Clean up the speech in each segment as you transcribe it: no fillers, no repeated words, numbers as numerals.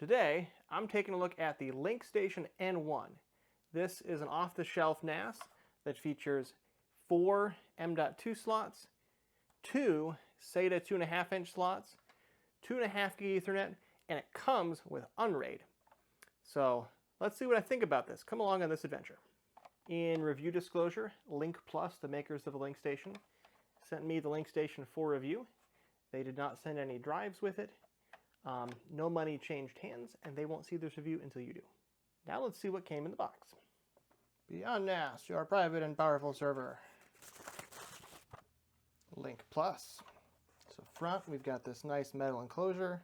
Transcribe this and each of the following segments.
Today, I'm taking a look at the LinkStation N1. This is an off-the-shelf NAS that features 4 M.2 slots, 2 SATA 2.5-inch slots, 2.5 gig Ethernet, and it comes with UnRAID. So let's see what I think about this. Come along on this adventure. In review disclosure, Link Plus, the makers of the LinkStation, sent me the LinkStation for review. They did not send any drives with it. No money changed hands, and they won't see this review until you do. Now let's see what came in the box. Beyond NAS, your private and powerful server. Link Plus. So front, we've got this nice metal enclosure.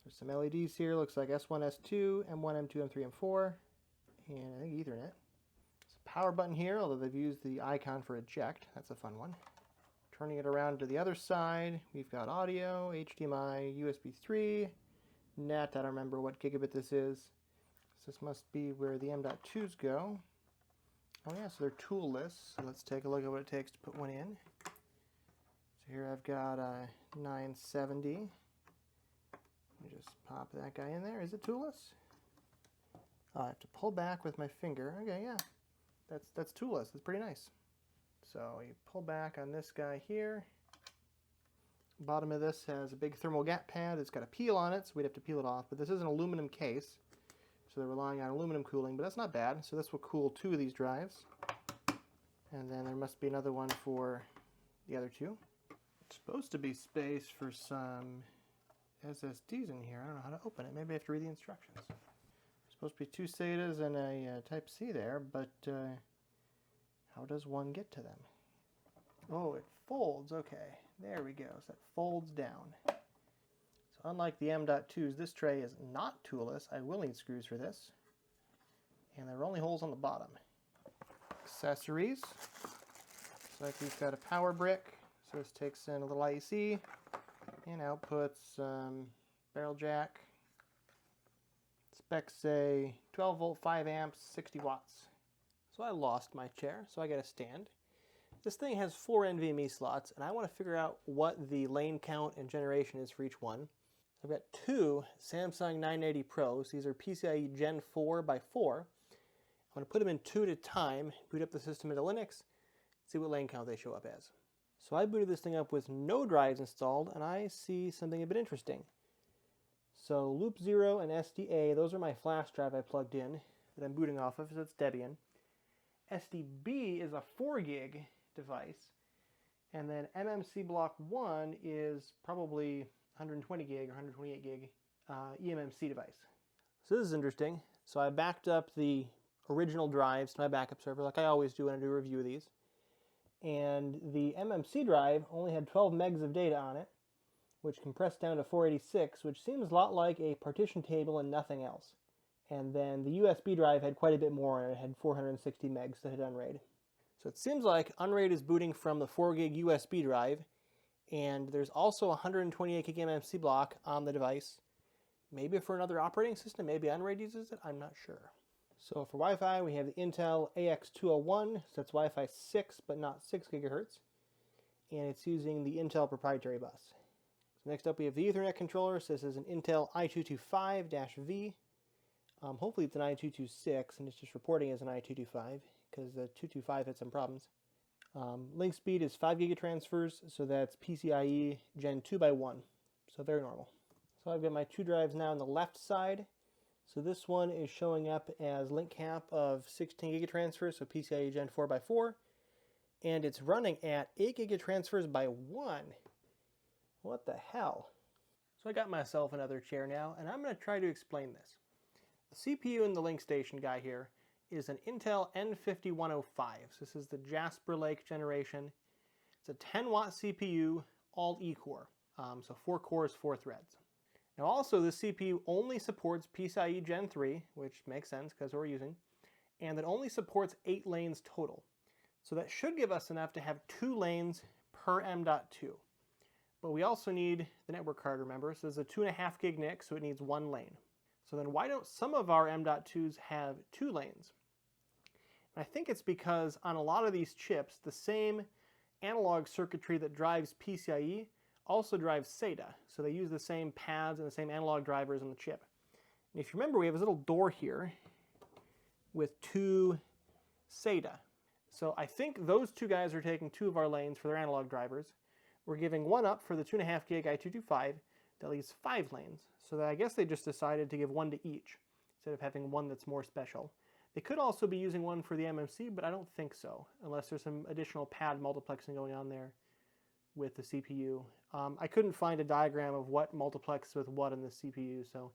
There's some LEDs here. Looks like S1, S2, M1, M2, M3, M4, and I think Ethernet. There's a power button here, although they've used the icon for eject. That's a fun one. Turning it around to the other side, we've got audio, HDMI, USB 3, net, I don't remember what gigabit this is. So this must be where the M.2s go. Oh yeah, so they're toolless. So let's take a look at what it takes to put one in. So here I've got a 970. Let me just pop that guy in there. Is it toolless? Oh, I have to pull back with my finger. Okay, yeah, that's toolless. That's pretty nice. So you pull back on this guy here. Bottom of this has a big thermal gap pad. It's got a peel on it, so we'd have to peel it off. But this is an aluminum case, so they're relying on aluminum cooling, but that's not bad. So this will cool 2 of these drives. And then there must be another one for the other 2. It's supposed to be space for some SSDs in here. I don't know how to open it. Maybe I have to read the instructions. There's supposed to be 2 SATAs and a Type-C there, but how does one get to them? Oh, it folds. Okay, there we go. So that folds down. So unlike the M.2s, this tray is not toolless. I will need screws for this. And there are only holes on the bottom. Accessories. Looks like we've got a power brick. So this takes in a little IEC and outputs barrel jack. Specs say 12 volt, 5 amps, 60 watts. So I lost my chair, so I got a stand. This thing has 4 NVMe slots, and I want to figure out what the lane count and generation is for each one. So I've got 2 Samsung 980 Pros. These are PCIe Gen 4 by 4. I'm going to put them in 2 at a time, boot up the system into Linux, see what lane count they show up as. So I booted this thing up with no drives installed, and I see something a bit interesting. So Loop 0 and SDA, those are my flash drive I plugged in that I'm booting off of, so it's Debian. SDB is a 4 gig device, and then eMMC block 1 is probably 120 gig or 128 gig eMMC device. So this is interesting. So I backed up the original drives to my backup server like I always do when I do a review of these. And the eMMC drive only had 12 megs of data on it, which compressed down to 486, which seems a lot like a partition table and nothing else. And then the USB drive had quite a bit more, and it had 460 megs that had UnRAID. So it seems like UnRAID is booting from the 4 gig USB drive, and there's also a 128 gig eMMC block on the device. Maybe for another operating system, maybe UnRAID uses it, I'm not sure. So for Wi-Fi, we have the Intel AX201, so that's Wi-Fi 6, but not 6 gigahertz. And it's using the Intel proprietary bus. So next up we have the Ethernet controller, so this is an Intel i225-V. Hopefully it's an i226, and it's just reporting as an i225, because the 225 had some problems. Link speed is 5 gigatransfers, so that's PCIe Gen 2 by 1, so very normal. So I've got my 2 drives now on the left side. So this one is showing up as link cap of 16 gigatransfers, so PCIe Gen 4 by 4, and it's running at 8 gigatransfers by 1. What the hell? So I got myself another chair now, and I'm going to try to explain this. The CPU in the LinkStation guy here is an Intel N5105. So this is the Jasper Lake generation. It's a 10 watt CPU, all E-core. So 4 cores, 4 threads. Now also this CPU only supports PCIe Gen 3, which makes sense because we're using, and it only supports 8 lanes total. So that should give us enough to have 2 lanes per M.2. But we also need the network card, remember. So there's a 2.5 gig NIC, so it needs 1 lane. So then why don't some of our M.2s have 2 lanes? And I think it's because on a lot of these chips, the same analog circuitry that drives PCIe also drives SATA. So they use the same pads and the same analog drivers in the chip. And if you remember, we have this little door here with 2 SATA. So I think those 2 guys are taking 2 of our lanes for their analog drivers. We're giving 1 up for the 2.5 gig I225. That leaves 5 lanes. So that I guess they just decided to give 1 to each instead of having 1 that's more special. They could also be using 1 for the eMMC, but I don't think so, unless there's some additional pad multiplexing going on there with the CPU. I couldn't find a diagram of what multiplexes with what in the CPU, so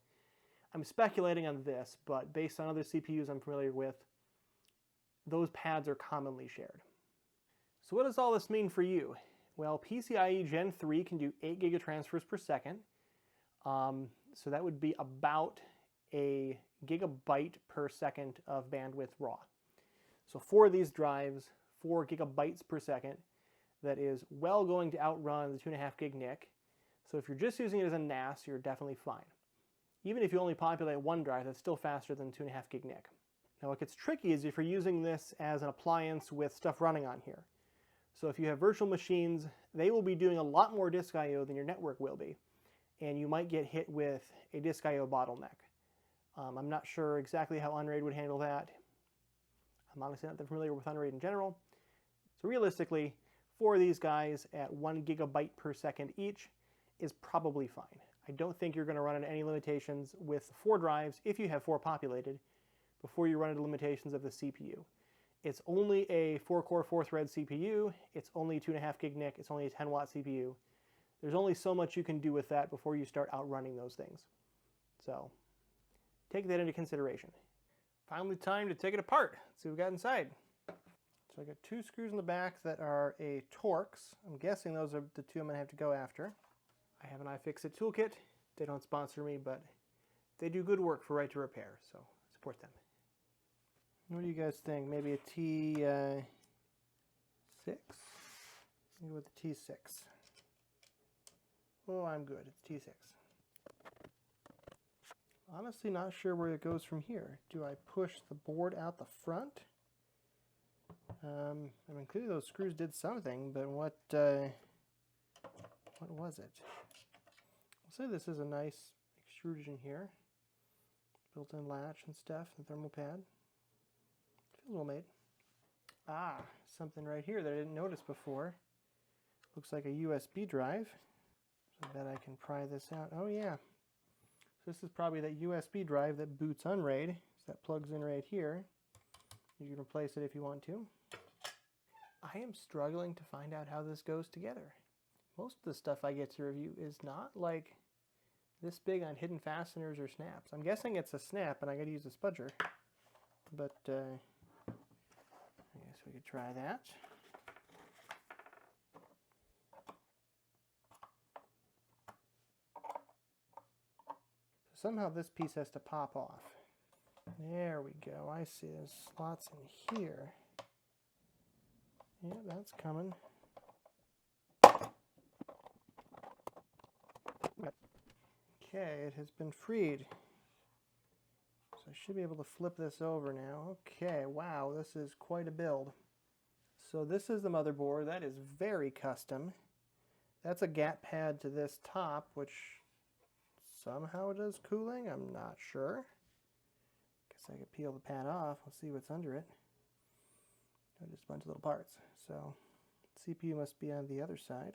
I'm speculating on this, but based on other CPUs I'm familiar with, those pads are commonly shared. So what does all this mean for you? Well, PCIe Gen 3 can do 8 gigatransfers per second. So that would be about a gigabyte per second of bandwidth raw. So for these drives, 4 gigabytes per second, that is well going to outrun the 2.5 gig NIC. So if you're just using it as a NAS, you're definitely fine. Even if you only populate 1 drive, that's still faster than 2.5 gig NIC. Now what gets tricky is if you're using this as an appliance with stuff running on here. So if you have virtual machines, they will be doing a lot more disk I/O than your network will be. And you might get hit with a disk I/O bottleneck. I'm not sure exactly how UnRAID would handle that. I'm honestly not that familiar with UnRAID in general. So realistically, for these guys at 1 gigabyte per second each is probably fine. I don't think you're going to run into any limitations with 4 drives, if you have 4 populated, before you run into limitations of the CPU. It's only a 4-core, 4-thread CPU, it's only 2.5 gig NIC, it's only a 10-watt CPU. There's only so much you can do with that before you start outrunning those things. So, take that into consideration. Finally time to take it apart. Let's see what we got inside. So I got 2 screws in the back that are a Torx. I'm guessing those are the 2 I'm going to have to go after. I have an iFixit toolkit. They don't sponsor me, but they do good work for Right to Repair, so support them. What do you guys think? Maybe a T6? Maybe with a T6. Oh, I'm good. It's T6. Honestly, not sure where it goes from here. Do I push the board out the front? I mean, clearly those screws did something, but what was it? I'll say this is a nice extrusion here. Built-in latch and stuff, and thermal pad. Feels well made. Ah, something right here that I didn't notice before. Looks like a USB drive. So I bet I can pry this out. Oh yeah. So this is probably that USB drive that boots UnRAID. So that plugs in right here. You can replace it if you want to. I am struggling to find out how this goes together. Most of the stuff I get to review is not like this big on hidden fasteners or snaps. I'm guessing it's a snap and I gotta use a spudger. But I guess we could try that. So somehow this piece has to pop off. There we go. I see there's slots in here. Yeah, that's coming. Okay, it has been freed. So I should be able to flip this over now. Okay, wow, this is quite a build. So this is the motherboard. That is very custom. That's a gap pad to this top, which somehow does cooling. I'm not sure. Guess I could peel the pad off. We'll see what's under it. Just a bunch of little parts. So CPU must be on the other side.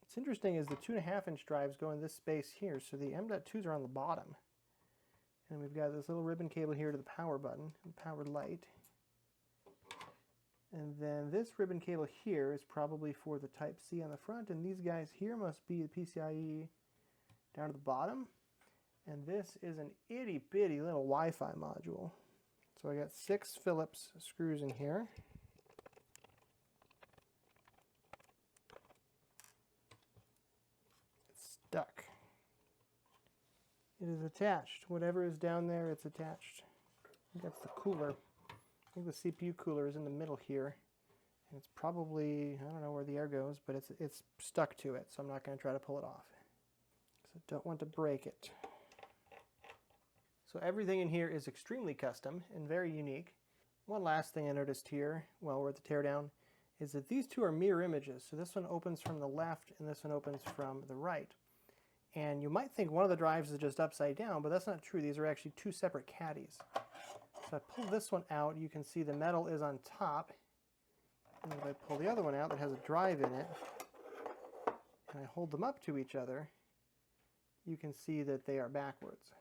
What's interesting is the 2.5-inch drives go in this space here, so the M.2s are on the bottom. And we've got this little ribbon cable here to the power button, and power light. And then this ribbon cable here is probably for the Type-C on the front, and these guys here must be the PCIe down to the bottom. And this is an itty-bitty little Wi-Fi module. So I got 6 Phillips screws in here. It's stuck. It is attached. Whatever is down there, it's attached. I think that's the cooler. I think the CPU cooler is in the middle here. And it's probably, I don't know where the air goes, but it's stuck to it, so I'm not going to try to pull it off. Because I don't want to break it. So everything in here is extremely custom and very unique. One last thing I noticed here while we're at the teardown is that these two are mirror images. So this one opens from the left and this one opens from the right. And you might think one of the drives is just upside down, but that's not true. These are actually two separate caddies. So I pull this one out, you can see the metal is on top. And if I pull the other one out that has a drive in it, and I hold them up to each other, you can see that they are backwards.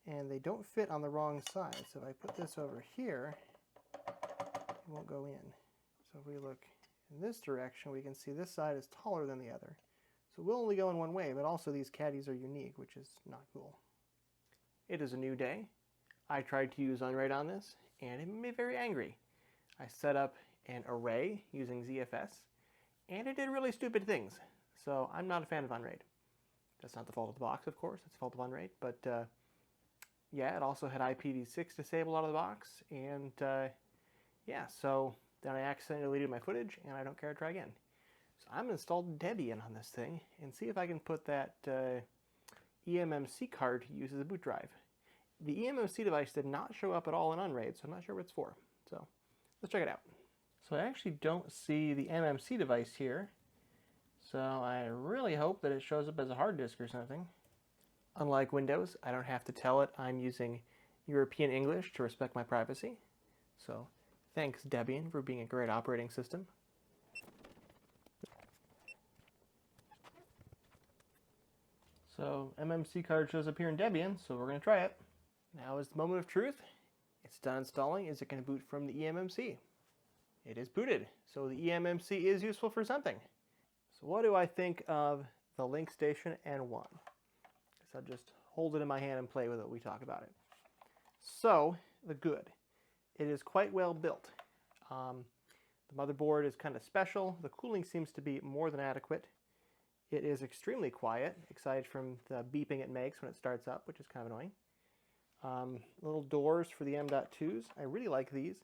And they don't fit on the wrong side. So if I put this over here, it won't go in. So if we look in this direction, we can see this side is taller than the other. So we'll only go in one way, but also these caddies are unique, which is not cool. It is a new day. I tried to use UnRAID on this, and it made me very angry. I set up an array using ZFS, and it did really stupid things. So I'm not a fan of UnRAID. That's not the fault of the box, of course. It's the fault of UnRAID. But yeah, it also had IPv6 disabled out of the box. And yeah, so then I accidentally deleted my footage, and I don't care to try again. So I'm going to install Debian on this thing and see if I can put that eMMC card to use as a boot drive. The eMMC device did not show up at all in UnRAID, so I'm not sure what it's for. So let's check it out. So I actually don't see the eMMC device here. So I really hope that it shows up as a hard disk or something. Unlike Windows, I don't have to tell it I'm using European English to respect my privacy. So thanks Debian for being a great operating system. So eMMC card shows up here in Debian, so we're going to try it. Now is the moment of truth. It's done installing. Is it going to boot from the eMMC? It is booted, so the eMMC is useful for something. So what do I think of the LinkStation N1? So I'll just hold it in my hand and play with it. We talk about it. So the good. It is quite well built. The motherboard is kind of special. The cooling seems to be more than adequate. It is extremely quiet, aside from the beeping it makes when it starts up, which is kind of annoying. Little doors for the M.2s. I really like these.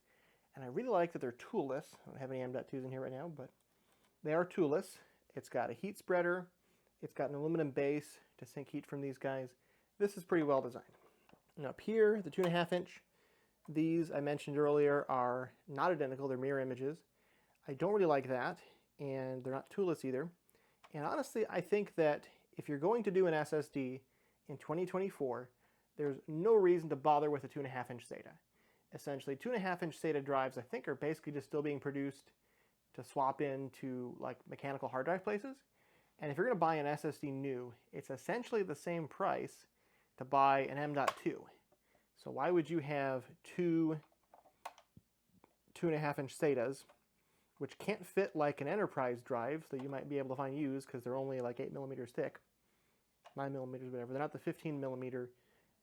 And I really like that they're toolless. I don't have any M.2s in here right now, but they are toolless. It's got a heat spreader. It's got an aluminum base to sink heat from these guys. This is pretty well designed. And up here, the 2.5 inch, these I mentioned earlier are not identical. They're mirror images. I don't really like that, and they're not toolless either. And honestly, I think that if you're going to do an SSD in 2024, there's no reason to bother with a 2.5 inch SATA. Essentially, 2.5 inch SATA drives, I think, are basically just still being produced to swap into like mechanical hard drive places. And if you're going to buy an SSD new, it's essentially the same price to buy an M.2. So why would you have two 2.5 inch SATAs, which can't fit like an enterprise drive that you might be able to find used because they're only like 8 millimeters thick, 9 millimeters, whatever. They're not the 15 millimeter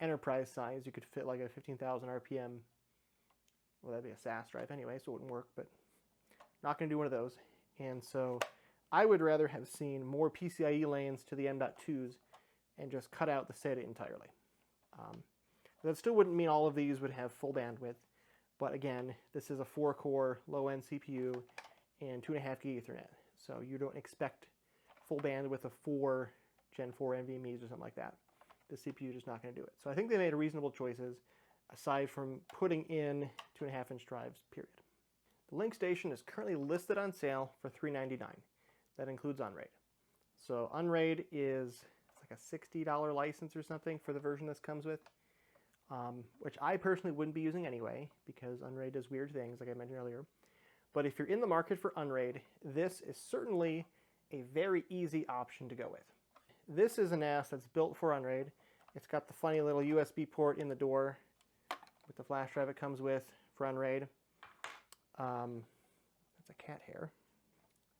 enterprise size. You could fit like a 15,000 RPM. Well, that'd be a SAS drive anyway, so it wouldn't work, but not going to do one of those. And so I would rather have seen more PCIe lanes to the M.2s and just cut out the SATA entirely. That still wouldn't mean all of these would have full bandwidth, but again, this is a 4-core low-end CPU and 2.5 gig Ethernet, so you don't expect full bandwidth of 4 Gen 4 NVMe's or something like that. The CPU is just not going to do it. So I think they made reasonable choices, aside from putting in 2.5 inch drives, period. The LinkStation is currently listed on sale for $399. That includes UnRAID. So UnRAID is like a $60 license or something for the version this comes with, which I personally wouldn't be using anyway because UnRAID does weird things, like I mentioned earlier. But if you're in the market for UnRAID, this is certainly a very easy option to go with. This is a NAS that's built for UnRAID. It's got the funny little USB port in the door with the flash drive it comes with for UnRAID. That's a cat hair.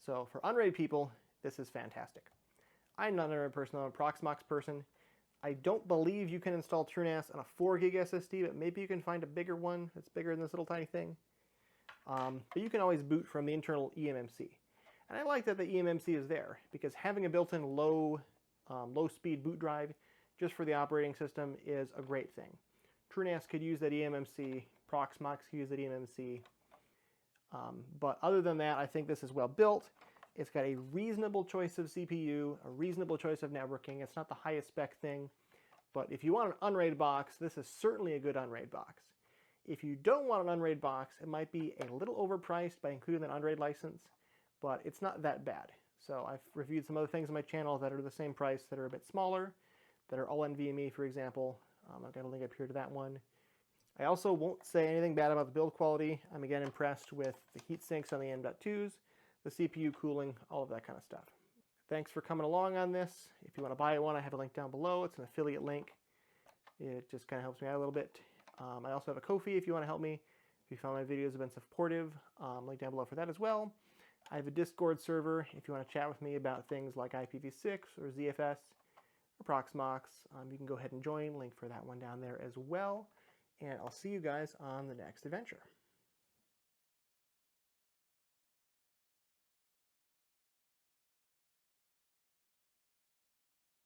So for UnRAID people, this is fantastic. I'm not an UnRAID person, I'm a Proxmox person. I don't believe you can install TrueNAS on a 4 gig SSD, but maybe you can find a bigger one that's bigger than this little tiny thing. But you can always boot from the internal eMMC. And I like that the eMMC is there, because having a built-in low-speed boot drive just for the operating system is a great thing. TrueNAS could use that eMMC, Proxmox could use that eMMC. But other than that, I think this is well built. It's got a reasonable choice of CPU, a reasonable choice of networking. It's not the highest spec thing, but if you want an UnRAID box, this is certainly a good UnRAID box. If you don't want an UnRAID box, it might be a little overpriced by including an UnRAID license, but it's not that bad. So I've reviewed some other things on my channel that are the same price, that are a bit smaller, that are all NVMe, for example. I've got a link up here to that one. I also won't say anything bad about the build quality. I'm again impressed with the heat sinks on the M.2s, the CPU cooling, all of that kind of stuff. Thanks for coming along on this. If you want to buy one, I have a link down below. It's an affiliate link. It just kind of helps me out a little bit. I also have a Ko-fi if you want to help me. If you found my videos have been supportive, link down below for that as well. I have a Discord server if you want to chat with me about things like IPv6 or ZFS or Proxmox. You can go ahead and join. Link for that one down there as well. And I'll see you guys on the next adventure.